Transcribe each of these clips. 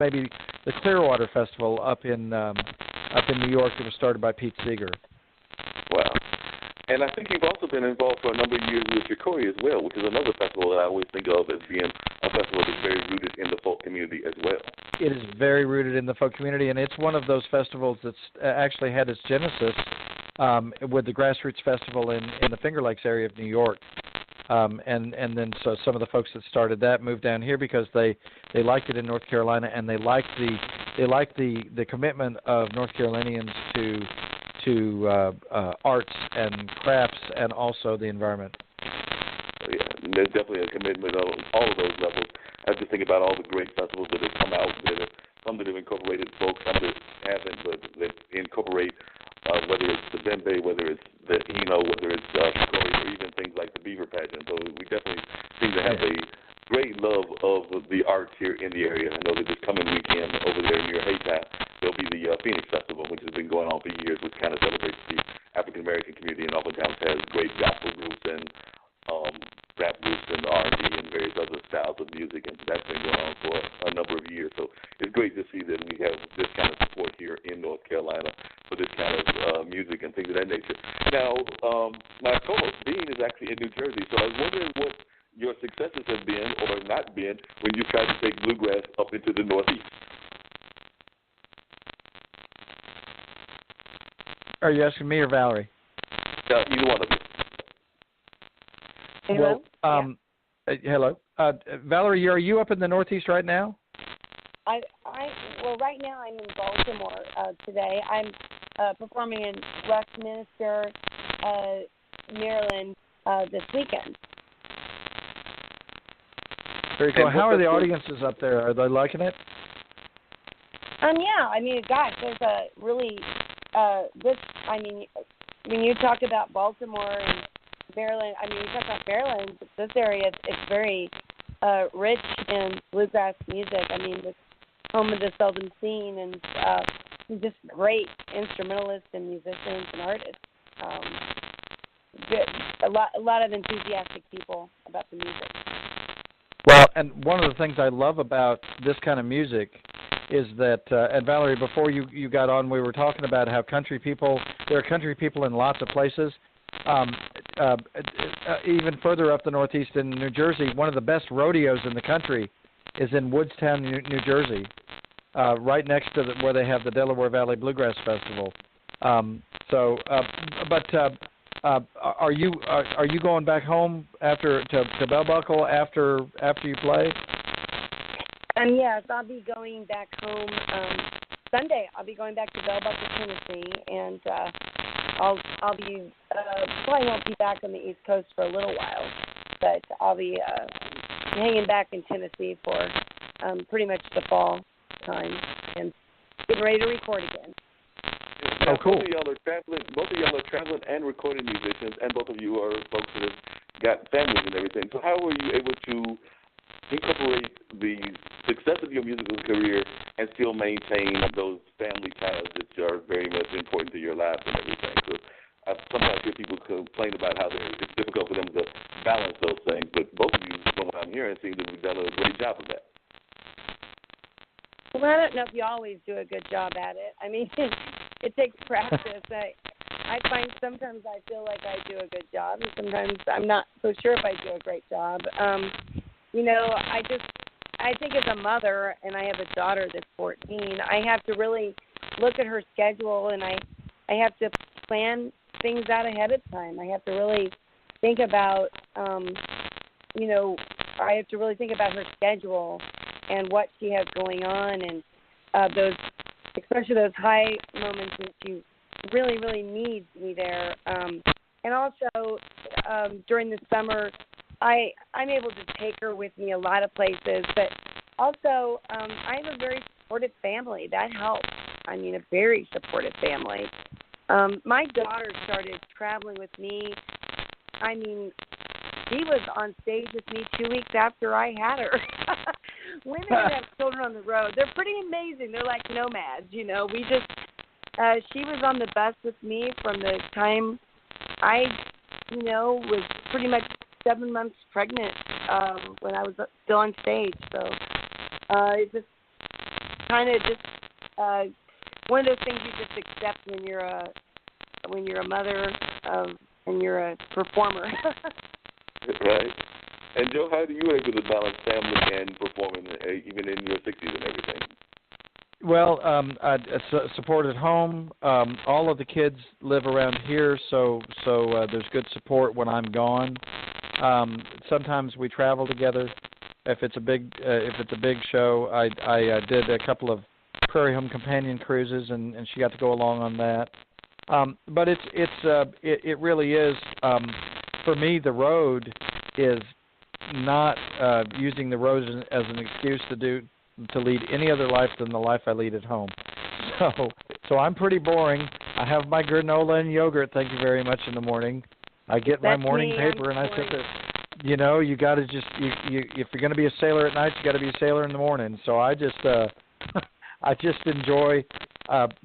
maybe the Clearwater Festival up in New York that was started by Pete Seeger. Wow. And I think you've also been involved for a number of years with Chicory as well, which is another festival that I always think of as being a festival that's very rooted in the folk community as well. It is very rooted in the folk community, and it's one of those festivals that's actually had its genesis with the Grassroots Festival in the Finger Lakes area of New York. And then so some of the folks that started that moved down here because they liked it in North Carolina, and they liked the commitment of North Carolinians to arts and crafts and also the environment. Yeah, there's definitely a commitment on all of those levels. I just think about all the great festivals that have come out, some that have incorporated folk, some that haven't, but that incorporate whether it's the Bembe, whether it's the Eno, whether it's Chicory, or even things like the Beaver Pageant. So we definitely seem to have a great love of the arts here in the area. I know that this coming weekend over there near Haytime, there'll be the Phoenix Festival, which has been going on for years, which kind of celebrates the African-American community and oftentimes has great gospel groups and rap groups and R&B and various other styles of music, and that's been going on for a number of years. So it's great to see that we have this kind of support here in North Carolina for this kind of music and things of that nature. Now, my co-host, Dean, is actually in New Jersey, so I was wondering what your successes have been or not been when you tried to take bluegrass up into the Northeast. Are you asking me or Valerie? Either one of you. Hello. Well, hello, Valerie. Are you up in the Northeast right now? Well, right now I'm in Baltimore today. I'm performing in Westminster, Maryland this weekend. Very cool. How are the audiences up there? Are they liking it? Yeah. I mean, gosh, there's a really this. I mean, when you talk about Baltimore and Maryland, I mean, you talk about Maryland, this area, it's very rich in bluegrass music. I mean, it's home of the seldom seen, and just great instrumentalists and musicians and artists. A lot of enthusiastic people about the music. Well, and one of the things I love about this kind of music is that, and Valerie, before you got on, we were talking about how there are country people in lots of places. Even further up the Northeast in New Jersey, one of the best rodeos in the country is in Woodstown, New Jersey, right next to where they have the Delaware Valley Bluegrass Festival. Are you going back home to Bell Buckle after you play? Yes, I'll be going back home Sunday. I'll be going back to Bell Buckle, Tennessee, and I'll be probably won't be back on the East Coast for a little while, but I'll be hanging back in Tennessee for pretty much the fall time and getting ready to record again. Now, cool. Both of y'all are traveling and recording musicians, and both of you are folks that have got families and everything. So how were you able to incorporate the success of your musical career and still maintain those family ties that are very much important to your lives and everything? So I sometimes hear people complain about how it's difficult for them to balance those things, but both of you, from what I'm hearing, seem to have done a great job of that. Well, I don't know if you always do a good job at it. I mean, it takes practice. I find sometimes I feel like I do a good job, and sometimes I'm not so sure if I do a great job. I think as a mother, and I have a daughter that's 14, I have to really look at her schedule, and I have to plan things out ahead of time. I have to really think about, I have to really think about her schedule and what she has going on, and especially those high moments when she really, really needs me there. And also during the summer, I'm able to take her with me a lot of places, but also I have a very supportive family. That helps. I mean, a very supportive family. My daughter started traveling with me. I mean, she was on stage with me 2 weeks after I had her. Women that have children on the road, they're pretty amazing. They're like nomads, she was on the bus with me from the time I, was pretty much 7 months pregnant when I was still on stage. So kind of just one of those things you just accept when you're a mother and you're a performer. Right. And Joe, how do you able to balance family and performing, even in your 60s and everything? Well, support at home. All of the kids live around here, so there's good support when I'm gone. Sometimes we travel together. If it's a big show, I did a couple of Prairie Home Companion cruises, and she got to go along on that. But it really is, for me, the road is not using the road as an excuse to lead any other life than the life I lead at home. So I'm pretty boring. I have my granola and yogurt, thank you very much, in the morning. I get my morning paper and I sit there. You know, you got to just if you're going to be a sailor at night, you got to be a sailor in the morning. So I just I just enjoy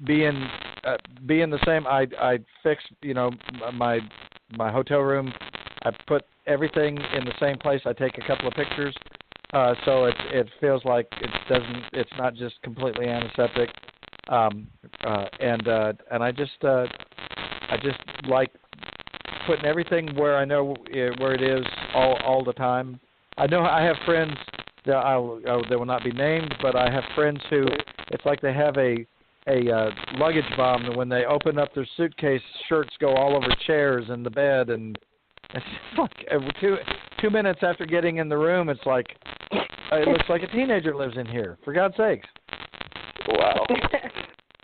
being the same. I fix, you know, my hotel room. I put everything in the same place. I take a couple of pictures, so it feels like it's not just completely antiseptic. And I just like putting everything where I know where it is all the time. I know I have friends that they will not be named, but I have friends who it's like they have a luggage bomb, and when they open up their suitcase, shirts go all over chairs and the bed, and it's like 2 minutes after getting in the room, it's like it looks like a teenager lives in here. For God's sakes! Wow.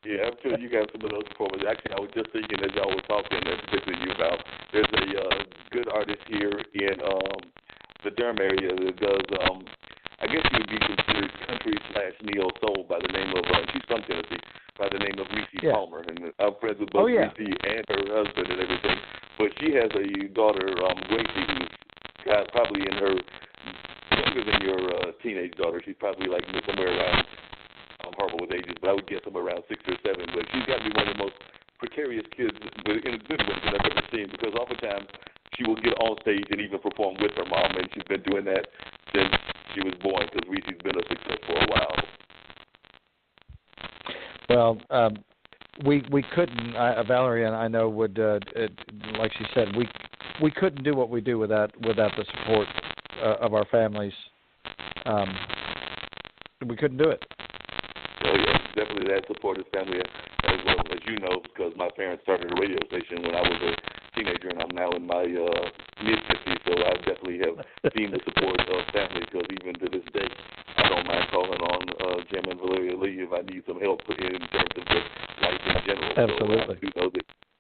Yeah, I'm sure you got some of those performers. Actually, I was just thinking as y'all were talking, particularly you, about there's a good artist here in the Durham area that does, I guess you would be considered country/neo soul by the name of, she's from Tennessee, by the name of Reese Palmer. And I'm friends with both Reese and her husband and everything. But she has a daughter, Gracie, who's probably in her, younger than your teenage daughter. She's probably like somewhere around, I'm horrible with ages, but I would guess somewhere around 6 or 7. But she's got to be one of the most precarious kids in a good way that I've ever seen, because oftentimes she will get on stage and even perform with her mom, and she's been doing that since she was born, because Reese's been a success for a while. Well, we couldn't. Valerie and I know would, like she said, we couldn't do what we do without the support of our families. We couldn't do it. So yeah, definitely that supportive family as well, as you know, because my parents started a radio station when I was a teenager, and I'm now in my mid-50s, so I definitely have seen the support of family, because even to this day, I don't mind calling on Jim and Valeria Lee if I need some help in terms of just life in general. Absolutely. So I do know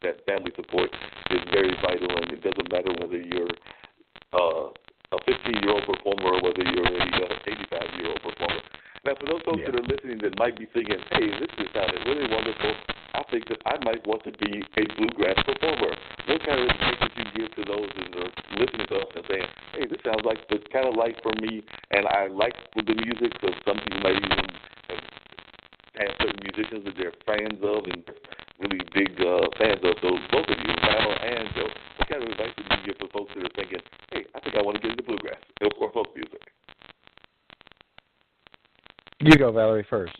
that family support is very vital, and it doesn't matter whether you're a 15-year-old performer or whether you're a 85-year-old performer. Now, for those folks that are listening that might be thinking, hey, this just sounded really wonderful, I think that I might want to be a bluegrass performer. What kind of advice would you give to those that are listening to us and saying, hey, this sounds like the kind of life for me, and I like with the music, because some people might even have certain musicians that they're fans of and really big fans of. So both of you, Val and Joe, what kind of advice would you give for folks that are thinking, hey, I think I want to get into bluegrass or folk music? You go, Valerie, first.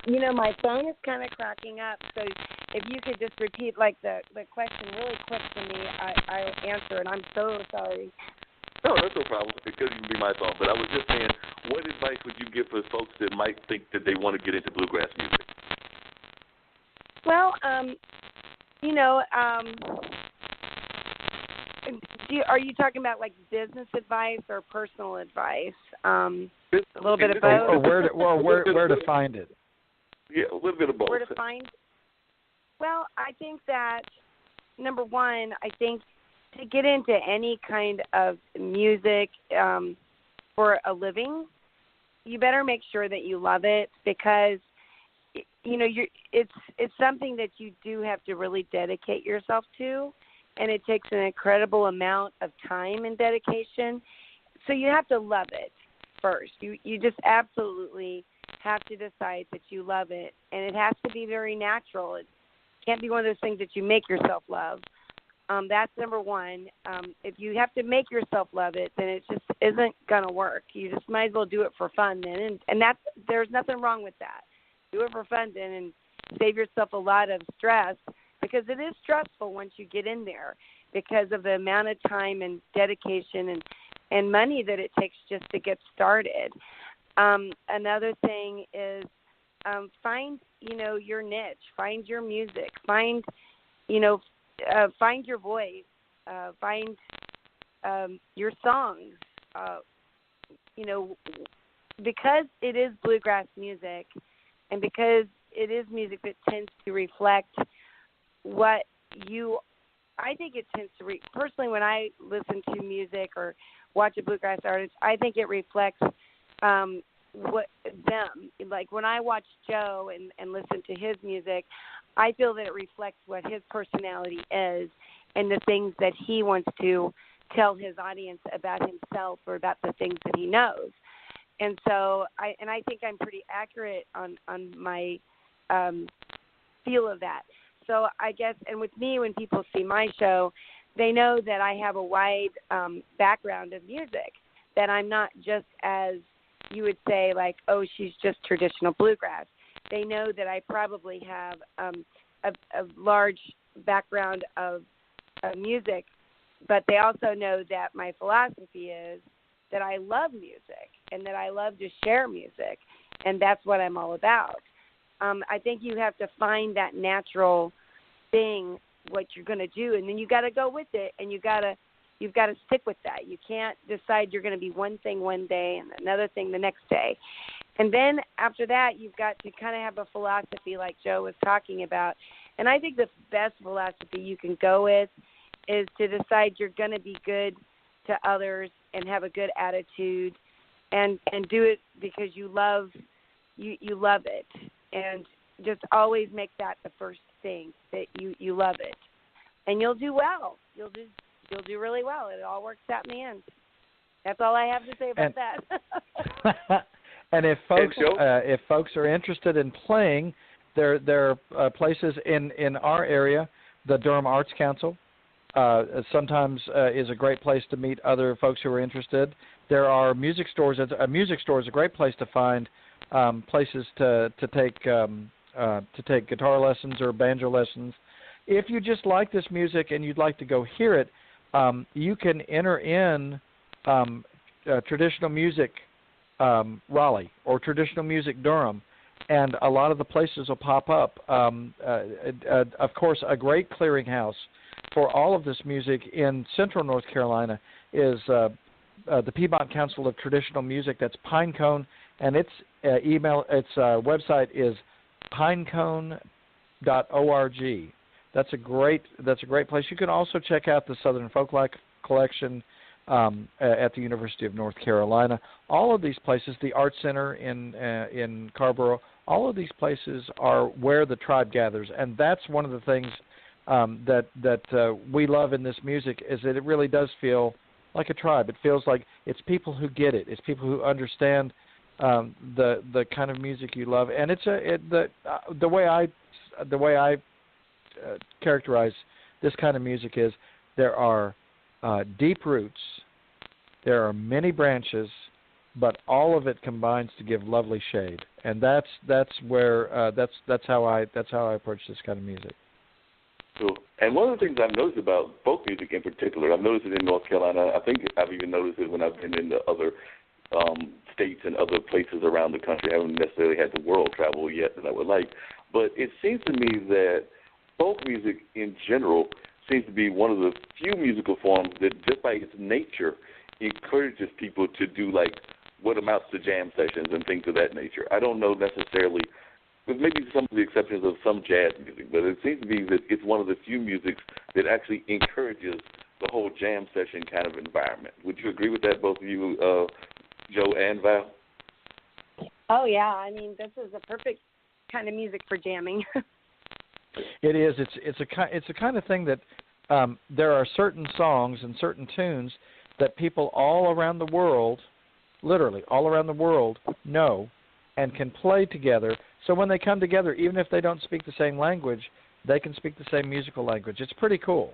You know, my phone is kind of cracking up, so if you could just repeat, like, the question really quick for me, I'll answer it. I'm so sorry. No, that's no problem. It could even be my fault. But I was just saying, what advice would you give for folks that might think that they want to get into bluegrass music? Well, you know, are you talking about, like, business advice or personal advice? A little bit of both. Or where to find it? Yeah, a little bit of both. Where to find? Well, I think that, number one, I think to get into any kind of music for a living, you better make sure that you love it, because you know it's something that you do have to really dedicate yourself to, and it takes an incredible amount of time and dedication. So you have to love it first. You just absolutely have to decide that you love it, and it has to be very natural. It can't be one of those things that you make yourself love. That's number one. If you have to make yourself love it, then it just isn't going to work. You just might as well do it for fun then. And that's, there's nothing wrong with that. Do it for fun then and save yourself a lot of stress, because it is stressful once you get in there because of the amount of time and dedication and money that it takes just to get started. Another thing is find, your niche, find your music, find your voice, find your songs, because it is bluegrass music and because it is music that tends to reflect what you, I think it tends to, personally when I listen to music or watch a bluegrass artist, I think it reflects what them, like when I watch Joe and listen to his music, I feel that it reflects what his personality is and the things that he wants to tell his audience about himself or about the things that he knows. And so I think I'm pretty accurate on my feel of that. So I guess, and with me, when people see my show, they know that I have a wide background of music, that I'm not just, as you would say, like, oh, she's just traditional bluegrass. They know that I probably have a large background of music, but they also know that my philosophy is that I love music and that I love to share music, and that's what I'm all about. I think you have to find that natural thing, what you're going to do, and then you got to go with it, and you've got to stick with that. You can't decide you're going to be one thing one day and another thing the next day. And then after that, you've got to kind of have a philosophy like Joe was talking about. And I think the best philosophy you can go with is to decide you're going to be good to others and have a good attitude and do it because you love it. And just always make that the first thing, that you love it. And you'll do well. You'll do really well. It all works out in the end. That's all I have to say about that. And if folks are interested in playing, there are places in our area. The Durham Arts Council sometimes is a great place to meet other folks who are interested. There are music stores. A music store is a great place to find places to take guitar lessons or banjo lessons. If you just like this music and you'd like to go hear it, you can enter in traditional music Raleigh or traditional music Durham, and a lot of the places will pop up. Of course, a great clearinghouse for all of this music in central North Carolina is the Piedmont Council of Traditional Music. That's Pinecone, and its website is pinecone.org. That's a great place. You can also check out the Southern Folklife Collection at the University of North Carolina. All of these places, the Art Center in Carborough, all of these places are where the tribe gathers, and that's one of the things that we love in this music, is that it really does feel like a tribe. It feels like it's people who get it. It's people who understand the kind of music you love, and the way I characterize this kind of music is there are deep roots, there are many branches, but all of it combines to give lovely shade, and that's how I approach this kind of music. Cool. And one of the things I've noticed about folk music in particular, I've noticed it in North Carolina. I think I've even noticed it when I've been in the other states and other places around the country. I haven't necessarily had the world travel yet that I would like, but it seems to me that folk music in general seems to be one of the few musical forms that, just by its nature, encourages people to do like what amounts to jam sessions and things of that nature. I don't know necessarily, with maybe some of the exceptions of some jazz music, but it seems to me that it's one of the few musics that actually encourages the whole jam session kind of environment. Would you agree with that, both of you, Joe and Val? Oh yeah, I mean, this is a perfect kind of music for jamming. It is. It's a kind of thing that there are certain songs and certain tunes that people all around the world, literally all around the world, know and can play together. So when they come together, even if they don't speak the same language, they can speak the same musical language. It's pretty cool.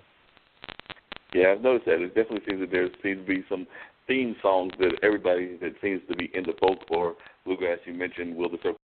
Yeah, I've noticed that. It definitely seems that there seems to be some theme songs that everybody that seems to be into folk or bluegrass. You mentioned Will the Circle